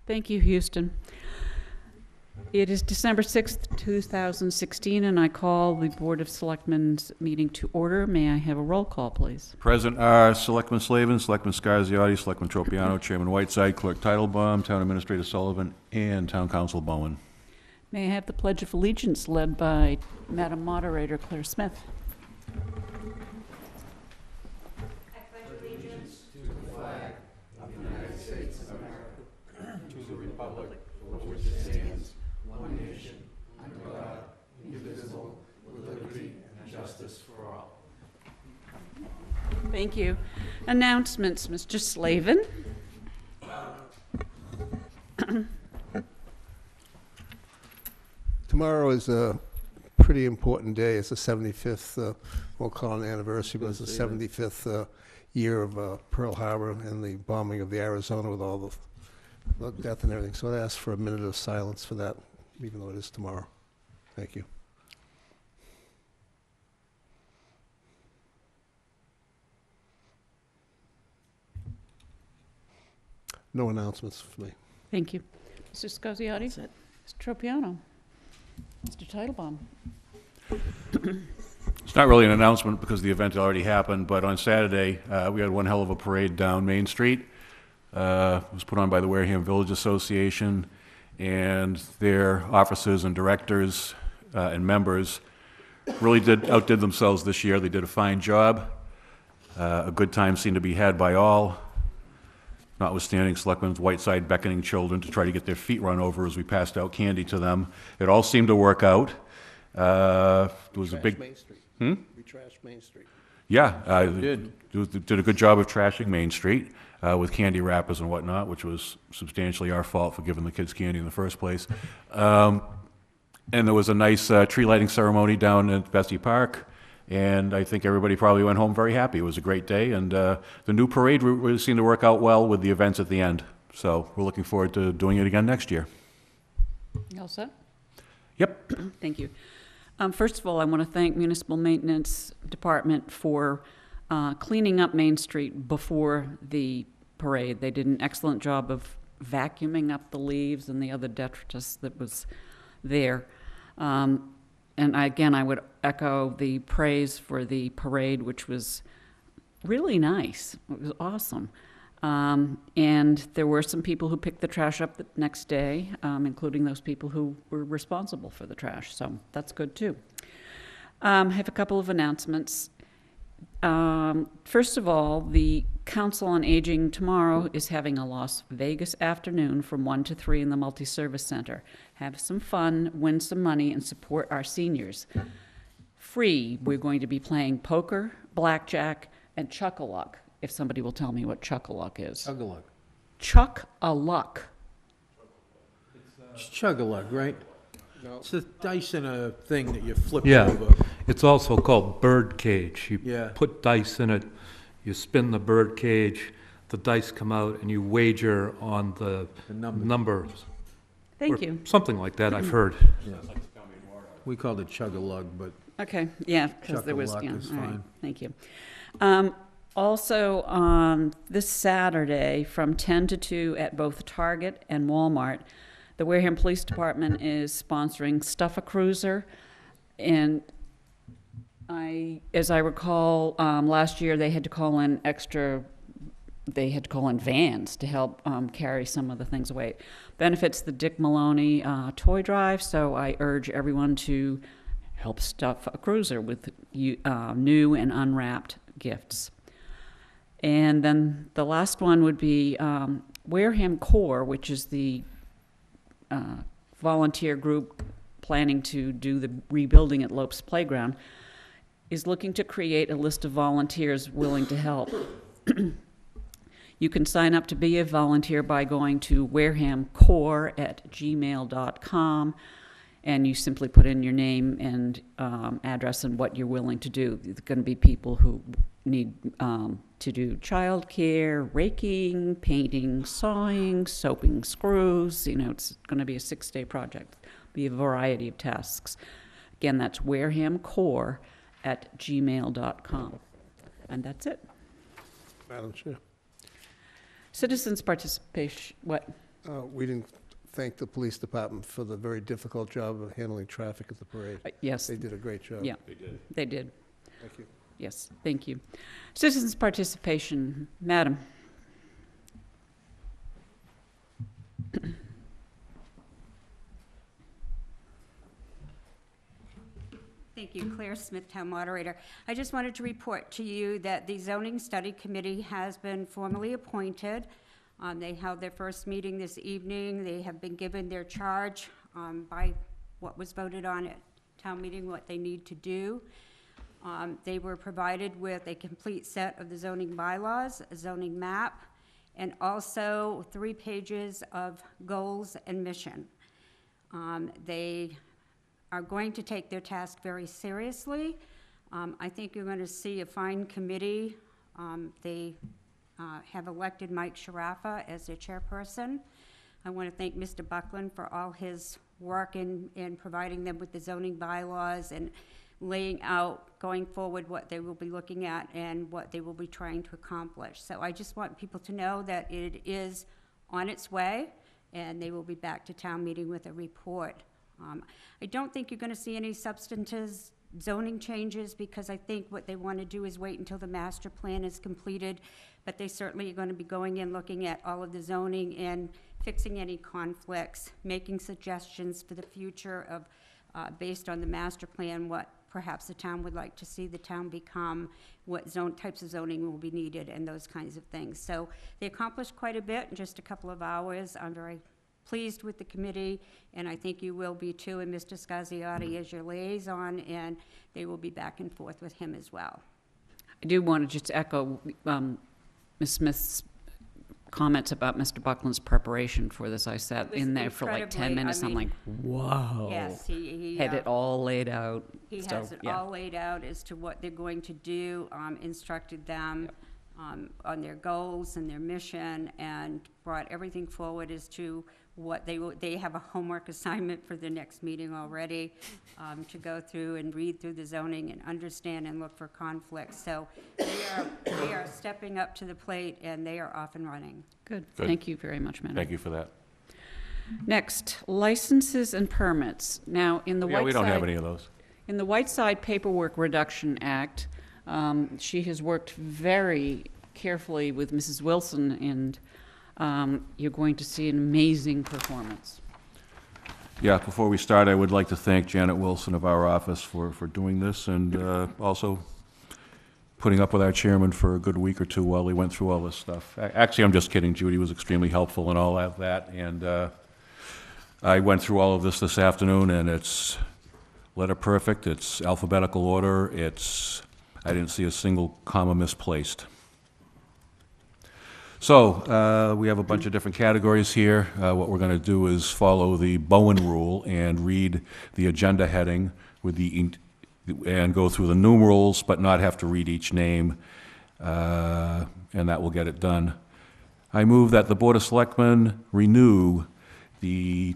Thank you, Houston. It is December 6th, 2016, and I call the Board of Selectmen's meeting to order. May I have a roll call, please? Present are Selectman Slavin, Selectman Scarziotti, Selectman Tropiano, Chairman Whiteside, Clerk Titlebaum, Town Administrator Sullivan, and Town Council Bowen. May I have the Pledge of Allegiance led by Madam Moderator Claire Smith? Thank you. Announcements, Mr. Slavin. Tomorrow is a pretty important day. It's the 75th, we'll call it an anniversary, but it's the 75th year of Pearl Harbor and the bombing of the Arizona with all the death and everything. So I'd ask for a minute of silence for that, even though it is tomorrow. Thank you. No announcements for me. Thank you. Mr. Scarziotti? That's it. Mr. Tropiano? Mr. Titlebaum? It's not really an announcement because the event already happened, but on Saturday, we had one hell of a parade down Main Street. It was put on by the Wareham Village Association, and their officers and directors and members really outdid themselves this year. They did a fine job. A good time seemed to be had by all, notwithstanding Selectman Whiteside beckoning children to try to get their feet run over as we passed out candy to them. It all seemed to work out. There was a big... Main Street. Hmm? We trashed Main Street. Yeah, did a good job of trashing Main Street with candy wrappers and whatnot, which was substantially our fault for giving the kids candy in the first place. And there was a nice tree lighting ceremony down at Bessie Park, and I think everybody probably went home very happy. It was a great day, and the new parade really seemed to work out well with the events at the end. So we're looking forward to doing it again next year. You all set? Yep. Thank you. First of all, I want to thank Municipal Maintenance Department for cleaning up Main Street before the parade. They did an excellent job of vacuuming up the leaves and the other detritus that was there. And again, I would echo the praise for the parade, which was really nice. It was awesome. And there were some people who picked the trash up the next day, including those people who were responsible for the trash. So that's good too. I have a couple of announcements. First of all, the Council on Aging tomorrow is having a Las Vegas afternoon from 1 to 3 in the Multi-Service Center. Have some fun, win some money, and support our seniors. Free, we're going to be playing poker, blackjack, and Chuck-a-Luck, if somebody will tell me what Chuck-a-Luck is. Chug-a-luck. Chuck-a-Luck. It's chug-a-luck, right? No. It's a dice in a thing that you flip Yeah, over. it's also called bird cage. You Yeah. put dice in it, you spin the bird cage, the dice come out, and you wager on the The number. numbers. Thank Or you. something like that, I've heard. Yeah. We called it chug-a-lug, but Okay, yeah, because there was, Chuck-a-Luck yeah, is all right, fine. thank you. Also, on this Saturday, from 10 to 2 at both Target and Walmart, the Wareham Police Department is sponsoring Stuff a Cruiser. And as I recall, last year they had to call in vans to help carry some of the things away. Benefits the Dick Maloney toy drive, so I urge everyone to help stuff a cruiser with new and unwrapped gifts. And then the last one would be Wareham Corps, which is the volunteer group planning to do the rebuilding at Lopes Playground, is looking to create a list of volunteers willing to help. You can sign up to be a volunteer by going to warehamcorps@gmail.com, and you simply put in your name and address and what you're willing to do. There's going to be people who need to do childcare, raking, painting, sawing, soaping screws. You know, it's going to be a 6-day project. Be a variety of tasks. Again, that's warehamcorps@gmail.com. And that's it. Madam Chair. Citizens participation, what? We didn't thank the police department for the very difficult job of handling traffic at the parade. Yes, They did a great job. Yeah. they did. Thank you. Yes, thank you. Citizens' participation. Madam. Thank you, Claire Smith, Town Moderator. I just wanted to report to you that the Zoning Study Committee has been formally appointed. They held their first meeting this evening. They have been given their charge by what was voted on at town meeting, what they need to do. They were provided with a complete set of the zoning bylaws, a zoning map, and also 3 pages of goals and mission. They are going to take their task very seriously. I think you're going to see a fine committee. They have elected Mike Sharafa as their chairperson. I want to thank Mr. Buckland for all his work in providing them with the zoning bylaws and laying out going forward what they will be looking at and what they will be trying to accomplish. So I just want people to know that it is on its way, and they will be back to town meeting with a report. I don't think you're going to see any substantive zoning changes, because I think what they want to do is wait until the master plan is completed, but they certainly are going to be going in, looking at all of the zoning and fixing any conflicts, making suggestions for the future of, based on the master plan, what perhaps the town would like to see the town become, what types of zoning will be needed, and those kinds of things. So they accomplished quite a bit in just a couple of hours. I'm very pleased with the committee, and I think you will be too, and Mr. Scasiotti is your liaison, and they will be back and forth with him as well. I do want to just echo Ms. Smith's comments about Mr. Buckland's preparation for this. I sat It was in there for like 10 incredibly, minutes. I'm like, wow. Yes, he Had it all laid out. He So, has it yeah. all laid out as to what they're going to do, instructed them on their goals and their mission, and brought everything forward as to what they have a homework assignment for the next meeting already, to go through and read through the zoning and understand and look for conflicts. So they are stepping up to the plate, and they are off and running. Good. Good. Thank you very much, Madam. Thank you for that. Next, licenses and permits. Now, in the Yeah, we don't have Whiteside, any of those. in the Whiteside Paperwork Reduction Act, she has worked very carefully with Mrs. Wilson, and you're going to see an amazing performance. Yeah, before we start, I would like to thank Janet Wilson of our office for doing this, and also putting up with our chairman for a good week or two while he went through all this stuff. Actually, I'm just kidding. Judy was extremely helpful in all of that, and I went through all of this afternoon, and it's letter perfect, it's alphabetical order, I didn't see a single comma misplaced. So, we have a bunch of different categories here. What we're going to do is follow the Bowen rule and read the agenda heading with and go through the numerals, but not have to read each name, and that will get it done. I move that the Board of Selectmen renew the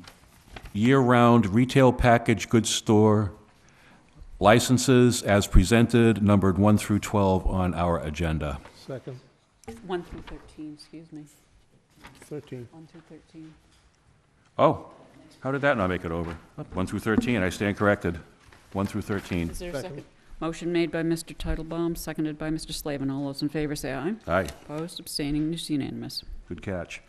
year-round retail package goods store licenses as presented, numbered 1 through 12 on our agenda. Second, 1 through 13, excuse me. 13. 1 through 13. Oh, how did that not make it over? 1 through 13, I stand corrected. 1 through 13. Is there a Second. second? Motion made by Mr. Titlebaum, seconded by Mr. Slavin. All those in favor say aye. Aye, Opposed, abstaining, it's unanimous. good catch.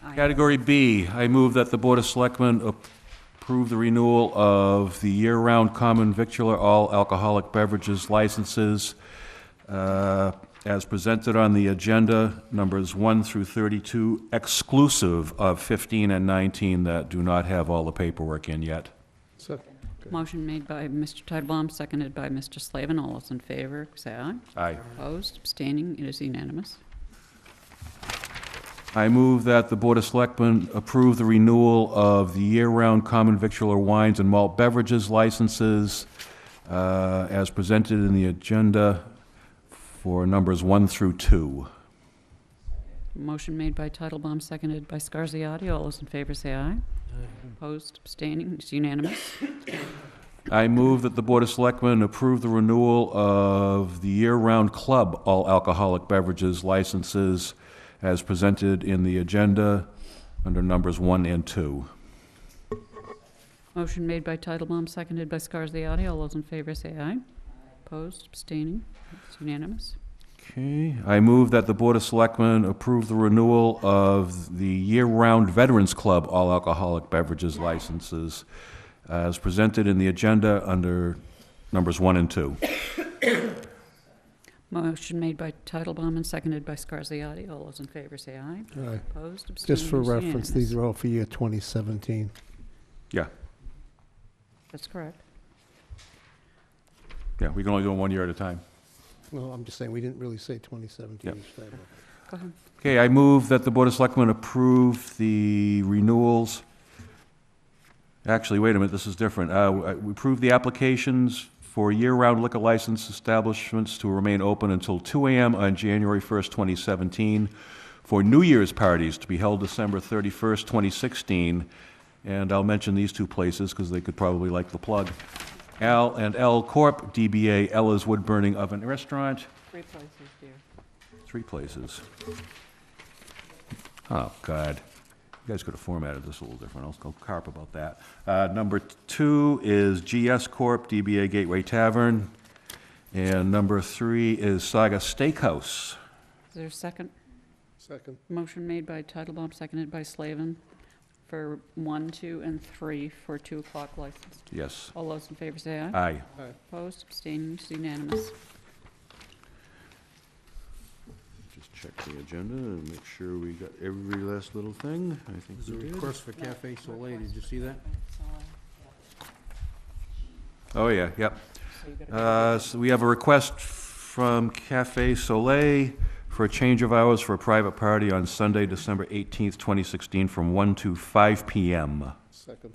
Aye. Category B, I move that the Board of Selectmen approve the renewal of the year-round common victular all alcoholic beverages licenses as presented on the agenda, numbers 1 through 32, exclusive of 15 and 19 that do not have all the paperwork in yet. Second. Motion made by Mr. Titlebaum, seconded by Mr. Slavin. All those in favor say aye. Aye. Opposed, abstaining, it is unanimous. I move that the Board of Selectmen approve the renewal of the year-round common victular wines and malt beverages licenses as presented in the agenda for numbers 1 through 2. Motion made by Titlebaum, seconded by Scasiotti. All those in favor say aye. Opposed, abstaining, it's unanimous. I move that the Board of Selectmen approve the renewal of the year-round club all alcoholic beverages licenses as presented in the agenda under numbers 1 and 2. Motion made by Titlebaum, seconded by Scarsiotti. All those in favor say aye. Opposed, abstaining, it's unanimous. Okay, I move that the Board of Selectmen approve the renewal of the year-round Veterans Club all alcoholic beverages licenses as presented in the agenda under numbers 1 and 2. Motion made by Titlebaum and seconded by Scarsiotti. All those in favor say aye. Aye. Opposed, abstaining, Just for it's reference, these unanimous. are all for year 2017. Yeah, That's correct. yeah, we can only do them 1 year at a time. No, I'm just saying, we didn't really say 2017 Yep. each time. Go ahead. Okay, I move that the Board of Selectmen approve the renewals. Actually, wait a minute, this is different. We approve the applications for year-round liquor license establishments to remain open until 2 a.m. on January 1st, 2017, for New Year's parties to be held December 31st, 2016. And I'll mention these two places because they could probably like the plug. Al and L Corp., DBA Ella's Wood Burning Oven Restaurant. 3 places, dear. 3 places. Oh, God. You guys could have formatted this a little different. I'll go carp about that. Number 2 is GS Corp., DBA Gateway Tavern. And number 3 is Saga Steakhouse. Is there a second? Second. Motion made by Titlebaum, seconded by Slavin for 1, 2, and 3 for 2 o'clock license. Yes. All those in favor say aye. Aye. Opposed, abstaining, it's unanimous. Just check the agenda and make sure we got every last little thing. I think There's a we did. request for Cafe Soleil, did you see that? Oh, yeah, yep. So you gotta- So we have a request from Cafe Soleil for a change of hours for a private party on Sunday, December 18th, 2016, from 1 to 5 p.m. Second.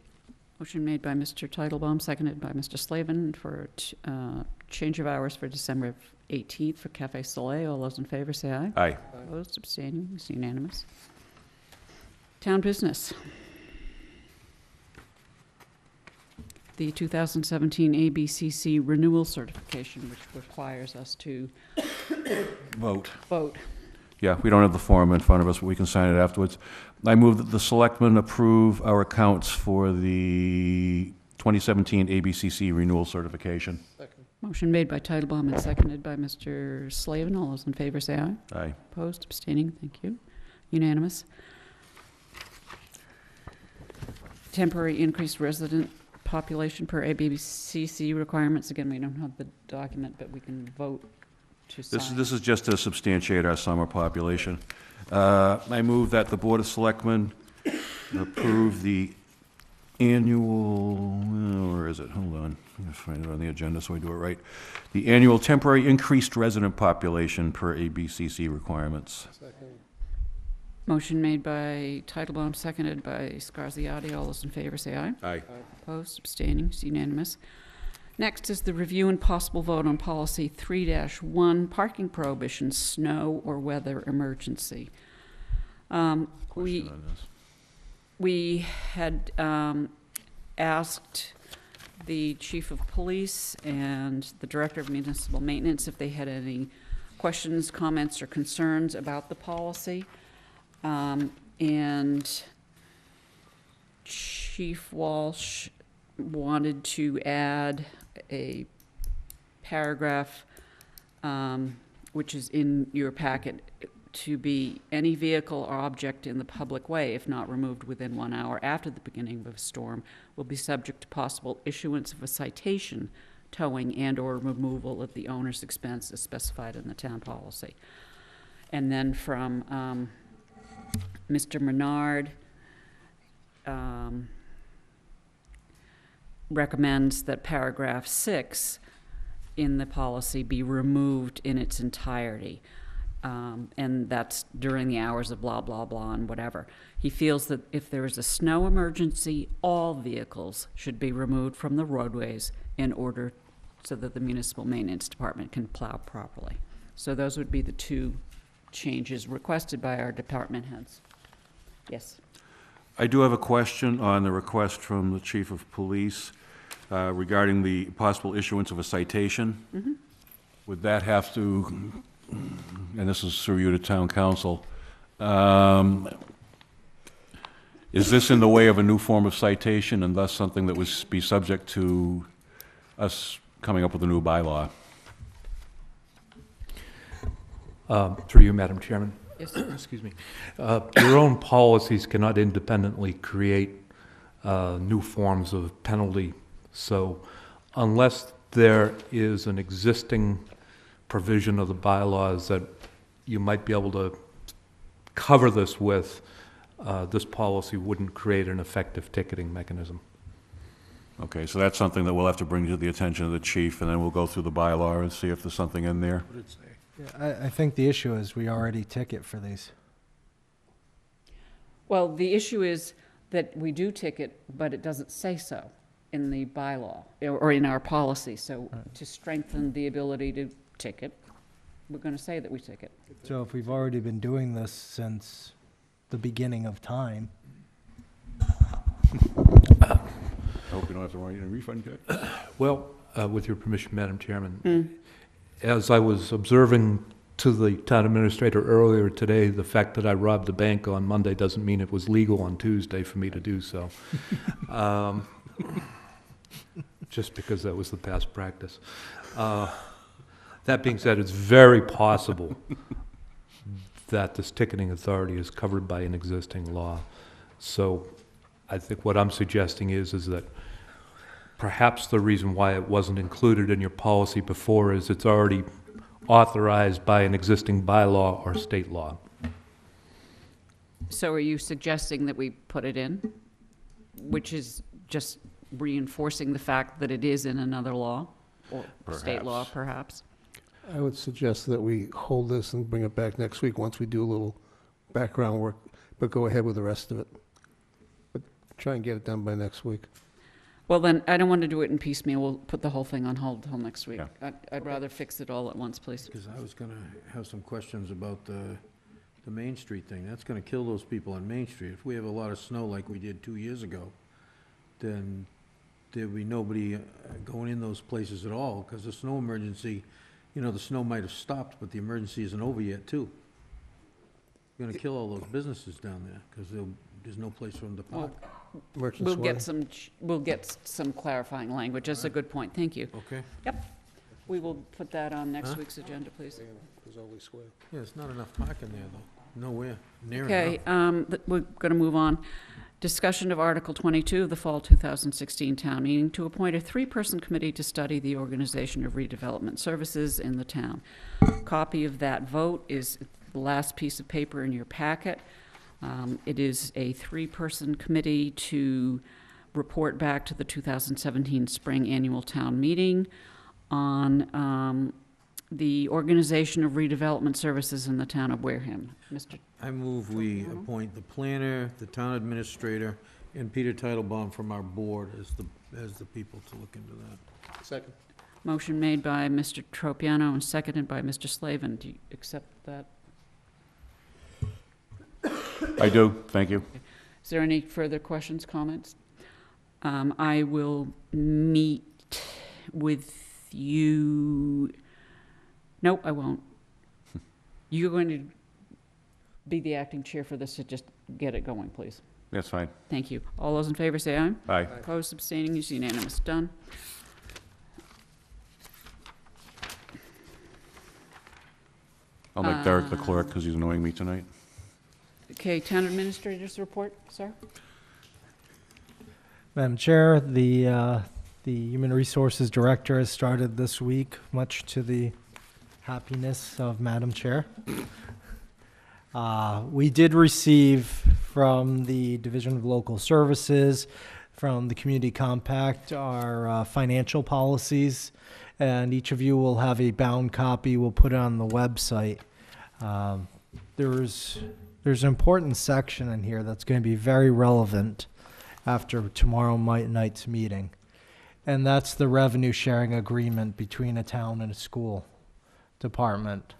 Motion made by Mr. Titlebaum, seconded by Mr. Slavin for change of hours for December 18th for Cafe Soleil. All those in favor say aye. Aye. Opposed, abstaining, it's unanimous. Town business. The 2017 ABCC renewal certification, which requires us to Vote. vote. Yeah, we don't have the form in front of us, but we can sign it afterwards. I move that the Selectmen approve our accounts for the 2017 ABCC renewal certification. Second. Motion made by Titlebaum and seconded by Mr. Slavin. All those in favor say aye. Aye. Opposed, abstaining, thank you. Unanimous. Temporary increased resident population per ABCC requirements. Again, we don't have the document, but we can vote to sign. This is just to substantiate our summer population. I move that the Board of Selectmen approve the annual, where is it? Hold on. I'm going to find it on the agenda so I do it right. The annual temporary increased resident population per ABCC requirements. Second. Motion made by Titlebaum, seconded by Scarsiotti. All those in favor say aye. Aye. Opposed, abstaining, it's unanimous. Next is the review and possible vote on policy 3-1, parking prohibition, snow or weather emergency. Question on this. We had asked the chief of police and the director of municipal maintenance if they had any questions, comments, or concerns about the policy. And Chief Walsh wanted to add a paragraph, which is in your packet, to be any vehicle or object in the public way, if not removed within 1 hour after the beginning of a storm, will be subject to possible issuance of a citation, towing, and/or removal at the owner's expense as specified in the town policy. And then from Mr. Menard, recommends that paragraph 6 in the policy be removed in its entirety. And that's during the hours of blah, blah, blah, and whatever. He feels that if there is a snow emergency, all vehicles should be removed from the roadways in order so that the municipal maintenance department can plow properly. So those would be the 2 changes requested by our department heads. Yes. I do have a question on the request from the chief of police regarding the possible issuance of a citation. Mm-hmm. Would that have to, and this is through you to town council, Is this in the way of a new form of citation and thus something that would be subject to us coming up with a new bylaw? Through you, Madam Chairman. Yes. Excuse me. Your own policies cannot independently create new forms of penalty. So unless there is an existing provision of the bylaws that you might be able to cover this with, this policy wouldn't create an effective ticketing mechanism. Okay, so that's something that we'll have to bring to the attention of the chief, and then we'll go through the bylaw and see if there's something in there. What did it say? Yeah, I think the issue is we already ticket for these. Well, the issue is that we do ticket, but it doesn't say so in the bylaw or in our policy. So to strengthen the ability to ticket, we're going to say that we ticket. So if we've already been doing this since the beginning of time, I hope you don't have to write a refund check. Well, with your permission, Madam Chairman, as I was observing to the town administrator earlier today, the fact that I robbed a bank on Monday doesn't mean it was legal on Tuesday for me to do so. Just because that was the past practice. That being said, it's very possible that this ticketing authority is covered by an existing law. So I think what I'm suggesting is that perhaps the reason why it wasn't included in your policy before is it's already authorized by an existing bylaw or state law. So are you suggesting that we put it in, which is just reinforcing the fact that it is in another law or state law, perhaps? I would suggest that we hold this and bring it back next week once we do a little background work, but go ahead with the rest of it. But try and get it done by next week. Well, then, I don't want to do it in piecemeal. We'll put the whole thing on hold till next week. Yeah. I'd rather fix it all at once, please. Because I was gonna have some questions about the Main Street thing. That's gonna kill those people on Main Street. If we have a lot of snow like we did 2 years ago, then there'd be nobody going in those places at all, because the snow emergency, you know, the snow might have stopped, but the emergency isn't over yet, too. You're gonna kill all those businesses down there, because there's no place for them to park. Merchants We'll get some clarifying language. That's a good point. Thank you. Okay? We will put that on next Huh? week's agenda, please. Square. Yeah, there's not enough parking there, though. Nowhere near Okay, enough. we're going to move on. Discussion of Article 22 of the Fall 2016 Town Meeting to appoint a three-person committee to study the organization of redevelopment services in the town. Copy of that vote is the last piece of paper in your packet. It is a three-person committee to report back to the 2017 Spring Annual Town Meeting on the organization of redevelopment services in the town of Wareham. Mr. I move we appoint the planner, the town administrator, and Peter Titlebaum from our board as the people to look into that. Second. Motion made by Mr. Tropiano and seconded by Mr. Slavin. Do you accept that? I do, thank you. Is there any further questions, comments? I will meet with you. Nope, I won't. You're going to be the acting chair for this, so just get it going, please. That's fine. Thank you. All those in favor say aye. Aye. Opposed, abstaining, is unanimous. Done. I'll make Derek the clerk because he's annoying me tonight. Okay, town administrator's report, sir? Madam Chair, the Human Resources Director has started this week, much to the happiness of Madam Chair. We did receive from the Division of Local Services, from the Community Compact, our financial policies, and each of you will have a bound copy. We'll put it on the website. There's an important section in here that's going to be very relevant after tomorrow night's meeting, and that's the revenue sharing agreement between a town and a school department.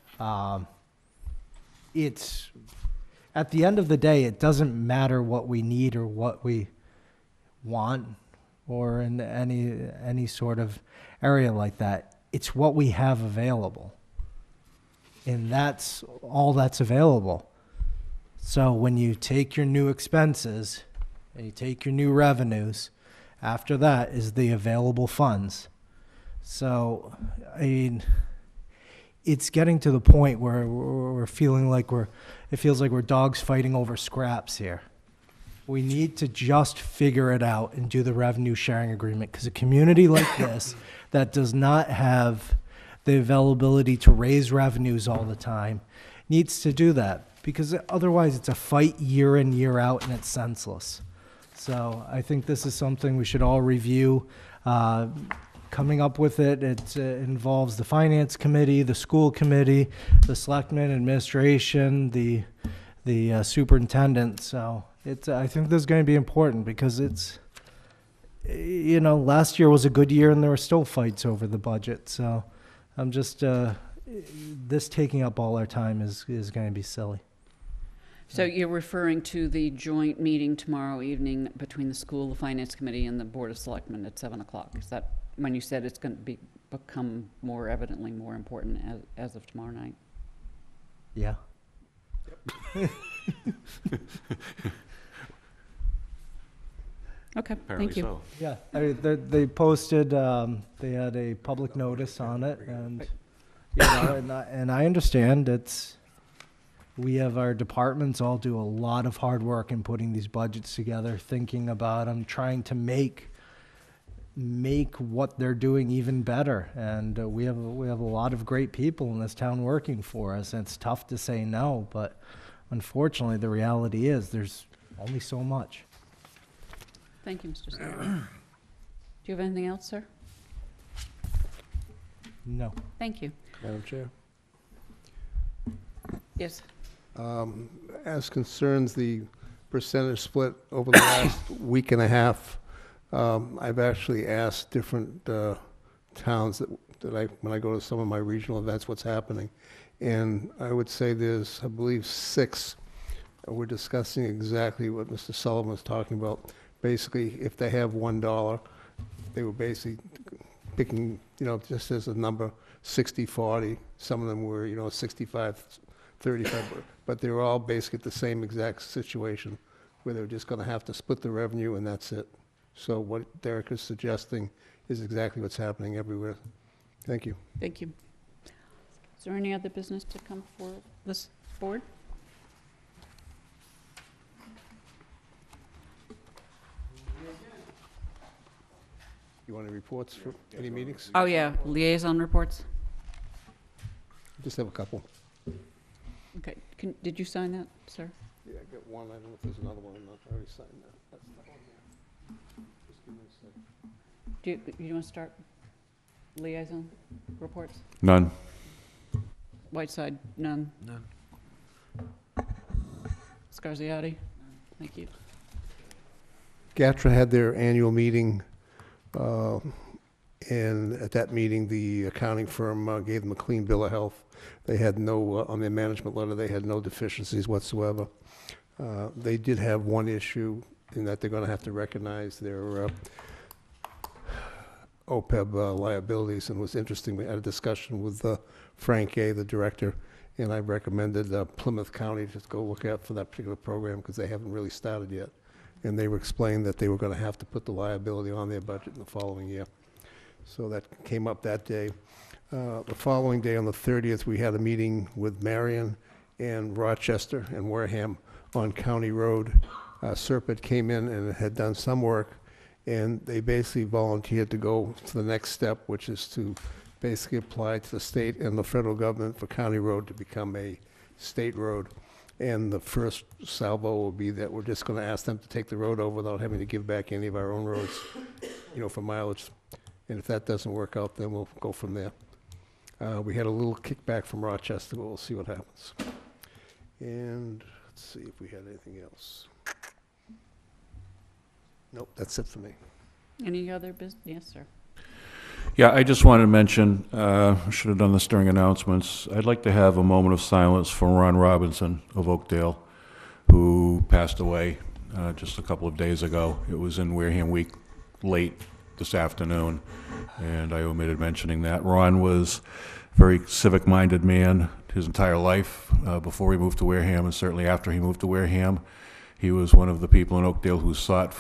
It's, at the end of the day, it doesn't matter what we need or what we want or in any sort of area like that. It's what we have available, and that's all that's available. So when you take your new expenses and you take your new revenues. After that is the available funds. So, I mean, it's getting to the point where we're feeling like it feels like we're dogs fighting over scraps here. We need to just figure it out and do the revenue sharing agreement, because a community like this that does not have the availability to raise revenues all the time needs to do that, because otherwise it's a fight year in, year out, and it's senseless. So I think this is something we should all review. Coming up with it, it involves the finance committee, the school committee, the selectmen, administration, the superintendent. So I think this is going to be important, because it's, last year was a good year and there were still fights over the budget. So I'm just, this taking up all our time is going to be silly. So you're referring to the joint meeting tomorrow evening between the school, the finance committee, and the board of selectmen at 7 o'clock? Is that when you said it's going to become more evidently more important as of tomorrow night? Yeah. Okay, Apparently thank you. so. Yeah, they posted, they had a public notice on it, and, and I understand we have our departments all do a lot of hard work in putting these budgets together, thinking about them, trying to make what they're doing even better. And we have a lot of great people in this town working for us, and it's tough to say no, but unfortunately the reality is there's only so much. Thank you, Mr. Sawyer. Do you have anything else, sir? No. Thank you. Madam Chair. Yes. As concerns the percentage split over the last week and a half, I've actually asked different towns when I go to some of my regional events what's happening. And I would say there's, I believe, 6. We're discussing exactly what Mr. Sullivan was talking about. Basically, if they have $1, they were basically picking, just as a number, 60-40. Some of them were, 65-35, but they were all basically the same exact situation, where they were just going to have to split the revenue, and that's it. So what Derek is suggesting is exactly what's happening everywhere. Thank you. Thank you. Is there any other business to come for this board? You want any reports for any meetings? Oh, yeah, liaison reports? Just have a couple. Okay, did you sign that, sir? Yeah, I got one. I don't know if there's another one or not. I already signed that. That's the one there. Just give me a second. Do you want to start liaison reports? None. Whiteside, none. None. Scarsiotti? Thank you. GATRA had their annual meeting, and at that meeting, the accounting firm gave them a clean bill of health. They had no, on their management letter, they had no deficiencies whatsoever. They did have one issue in that they're going to have to recognize their OPEB liabilities, and it was interesting. We had a discussion with Frank A., the director, and I recommended Plymouth County to go look at for that particular program, because they haven't really started yet. And they were explaining that they were going to have to put the liability on their budget in the following year. So that came up that day. The following day, on the 30th, we had a meeting with Marion and Rochester and Wareham on County Road. Serpent came in and had done some work, and they basically volunteered to go to the next step, which is to basically apply to the state and the federal government for County Road to become a state road. And the first salvo will be that we're just going to ask them to take the road over without having to give back any of our own roads, for mileage. And if that doesn't work out, then we'll go from there. We had a little kickback from Rochester, but we'll see what happens. And let's see if we had anything else. Nope, that's it for me. Any other business? Yes, sir. Yeah, I just wanted to mention, I should have done this during announcements. I'd like to have a moment of silence for Ron Robinson of Oakdale, who passed away just a couple of days ago. It was in Wareham Week late this afternoon, and I omitted mentioning that. Ron was a very civic-minded man his entire life before he moved to Wareham, and certainly after he moved to Wareham. He was one of the people in Oakdale who sought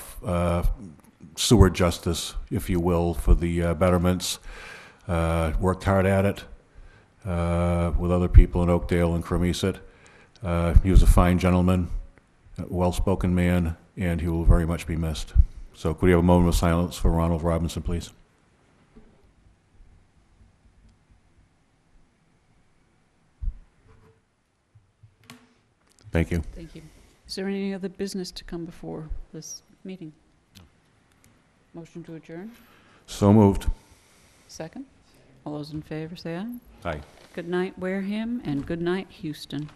sewer justice, if you will, for the betterments. Worked hard at it with other people in Oakdale and Cremisa. He was a fine gentleman, a well-spoken man, and he will very much be missed. So could we have a moment of silence for Ronald Robinson, please? Thank you. Thank you. Is there any other business to come before this meeting? Motion to adjourn? So moved. Second? All those in favor say aye. Aye. Good night, Wareham, and good night, Houston.